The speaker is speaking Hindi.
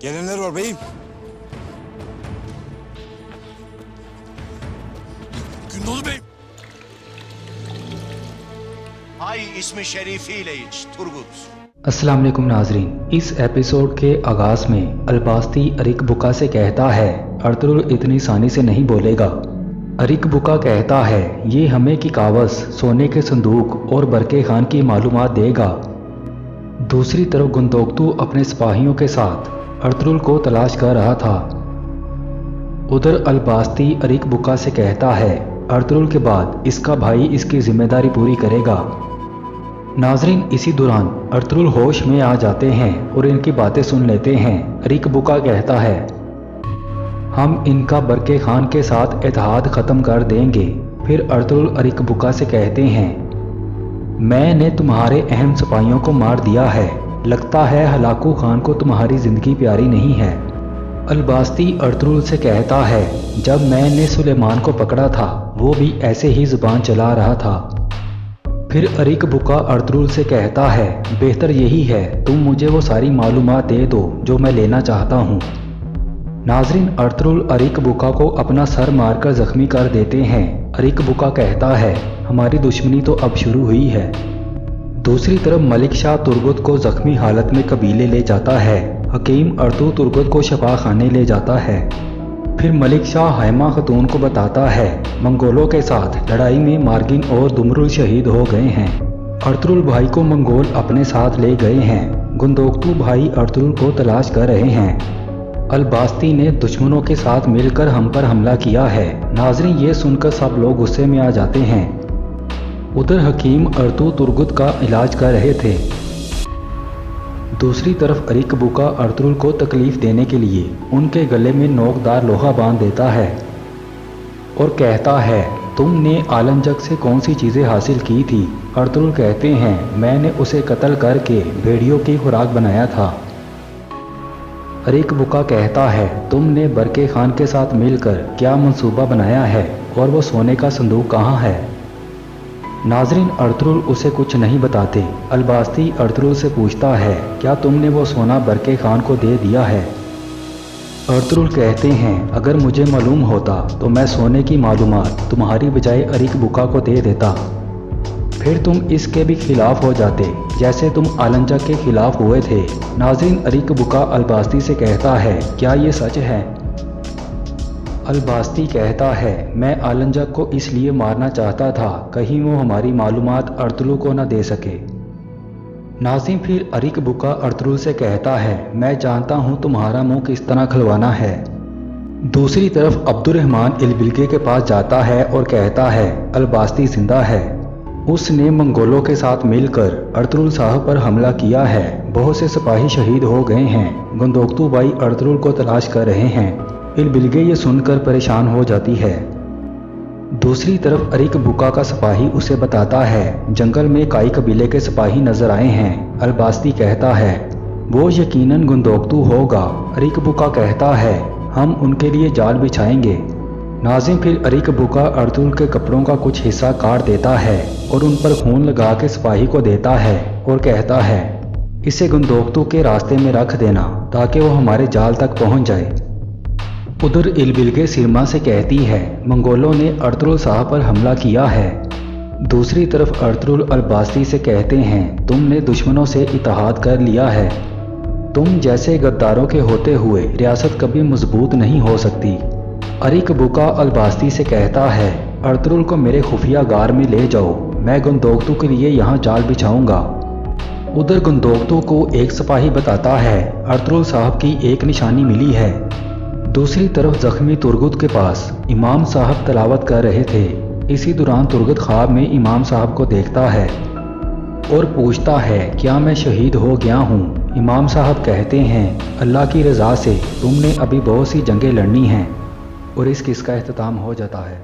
Gelenler var beyim. Gündoğdu Bey'im. Ay ismi शरीफीले इच तुर्गुत। अस्सलाम वालेकुम नाजरीन, इस एपिसोड के आगाज़ में अलबास्ती अरिक बुका से कहता है अर्तुगरुल इतनी आसानी से नहीं बोलेगा। अरिक बुका कहता है ये हमें की कावस, सोने के संदूक और बरके खान की मालूमात देगा। दूसरी तरफ गुंदोक्तू अपने सिपाहियों के साथ अर्तुगरुल को तलाश कर रहा था। उधर अलबास्ती अरिक बुका से कहता है अर्तुगरुल के बाद इसका भाई इसकी जिम्मेदारी पूरी करेगा। नाजरीन, इसी दौरान अर्तुगरुल होश में आ जाते हैं और इनकी बातें सुन लेते हैं। अरिक बुका कहता है हम इनका बरके खान के साथ इत्तेहाद ख़त्म कर देंगे। फिर अर्तुगरुल अरिक बुका से कहते हैं मैंने तुम्हारे अहम सिपाहियों को मार दिया है, लगता है हलाकू खान को तुम्हारी ज़िंदगी प्यारी नहीं है। अलबास्ती अर्तुगरुल से कहता है जब मैंने सुलेमान को पकड़ा था वो भी ऐसे ही ज़ुबान चला रहा था। फिर अरिक बुका अर्तुगरुल से कहता है बेहतर यही है तुम मुझे वो सारी मालूमात दे दो जो मैं लेना चाहता हूँ। नाजरीन, अर्तुगरुल अरिक बुका को अपना सर मारकर जख्मी कर देते हैं। अरिक बुका कहता है हमारी दुश्मनी तो अब शुरू हुई है। दूसरी तरफ मलिक शाह तुर्गुत को जख्मी हालत में कबीले ले जाता है। हकीम अर्तु तुर्गुत को शफा खाने ले जाता है। फिर मलिक शाह हैमा खतून को बताता है मंगोलों के साथ लड़ाई में मार्गिन और दुमरुल शहीद हो गए हैं। अर्तुगरुल भाई को मंगोल अपने साथ ले गए हैं। गुंदोक्तू भाई अर्तुगरुल को तलाश कर रहे हैं। अलबास्ती ने दुश्मनों के साथ मिलकर हम पर हमला किया है। नाजरीन, ये सुनकर सब लोग गुस्से में आ जाते हैं। उधर हकीम अर्तु तुर्गुत का इलाज कर रहे थे। दूसरी तरफ अरिक बुका अर्तुगरुल को तकलीफ देने के लिए उनके गले में नोकदार लोहा बांध देता है और कहता है तुमने आलमजक से कौन सी चीज़ें हासिल की थी। अर्तुगरुल कहते हैं मैंने उसे कत्ल करके भेड़ियों की खुराक बनाया था। अरिक बुका कहता है तुमने बरके खान के साथ मिलकर क्या मंसूबा बनाया है और वो सोने का संदूक कहाँ है। नाजरीन, अर्तुगरुल उसे कुछ नहीं बताते। अलबास्ती अर्तुगरुल से पूछता है क्या तुमने वो सोना बरके खान को दे दिया है। अर्तुगरुल कहते हैं अगर मुझे मालूम होता तो मैं सोने की मालूमात तुम्हारी बजाय अरिक बुका को दे देता, फिर तुम इसके भी खिलाफ हो जाते जैसे तुम आलंजा के खिलाफ हुए थे। नाज़रीन, अरिक बुका अलबास्ती से कहता है क्या ये सच है। अलबास्ती कहता है मैं आलंजा को इसलिए मारना चाहता था कहीं वो हमारी मालूमात अर्तुगरुल को न दे सके। नाज़रीन, फिर अरिक बुका अर्तुगरुल से कहता है मैं जानता हूँ तुम्हारा मुंह किस तरह खुलवाना है। दूसरी तरफ अब्दुर्रहमान इल्बिलगे के पास जाता है और कहता है अलबास्ती जिंदा है, उसने मंगोलों के साथ मिलकर अर्तुगरुल साहब पर हमला किया है, बहुत से सिपाही शहीद हो गए हैं। गुंदोक्तू भाई अर्तुगरुल को तलाश कर रहे हैं। इल्बिलगे ये सुनकर परेशान हो जाती है। दूसरी तरफ अरिक बुका का सिपाही उसे बताता है जंगल में काई कबीले के सिपाही नजर आए हैं। अलबास्ती कहता है वो यकीनन गुंदोक्तू होगा। अरिक बुका कहता है हम उनके लिए जाल बिछाएंगे। नाज़रीन, फिर अरिक बुका अर्तुगरुल के कपड़ों का कुछ हिस्सा काट देता है और उन पर खून लगा के सिपाही को देता है और कहता है इसे गुंदोक्तू के रास्ते में रख देना ताकि वो हमारे जाल तक पहुंच जाए। उधर इल्बिलगे सिरमा से कहती है मंगोलों ने अर्तुगरुल साहब पर हमला किया है। दूसरी तरफ अर्तुगरुल अलबास्ती से कहते हैं तुमने दुश्मनों से इत्तेहाद कर लिया है, तुम जैसे गद्दारों के होते हुए रियासत कभी मजबूत नहीं हो सकती। अरिक बुका अलबास्ती से कहता है अर्तुगरुल को मेरे खुफिया गार में ले जाओ, मैं गुंदोक्तू के लिए यहाँ जाल बिछाऊंगा। उधर गुंदोक्तू को एक सिपाही बताता है अर्तुगरुल साहब की एक निशानी मिली है। दूसरी तरफ जख्मी तुर्गुत के पास इमाम साहब तलावत कर रहे थे। इसी दौरान तुर्गुत ख्वाब में इमाम साहब को देखता है और पूछता है क्या मैं शहीद हो गया हूँ। इमाम साहब कहते हैं अल्लाह की रज़ा से तुमने अभी बहुत सी जंगें लड़नी हैं और इस किस्सा का अख्ताम हो जाता है।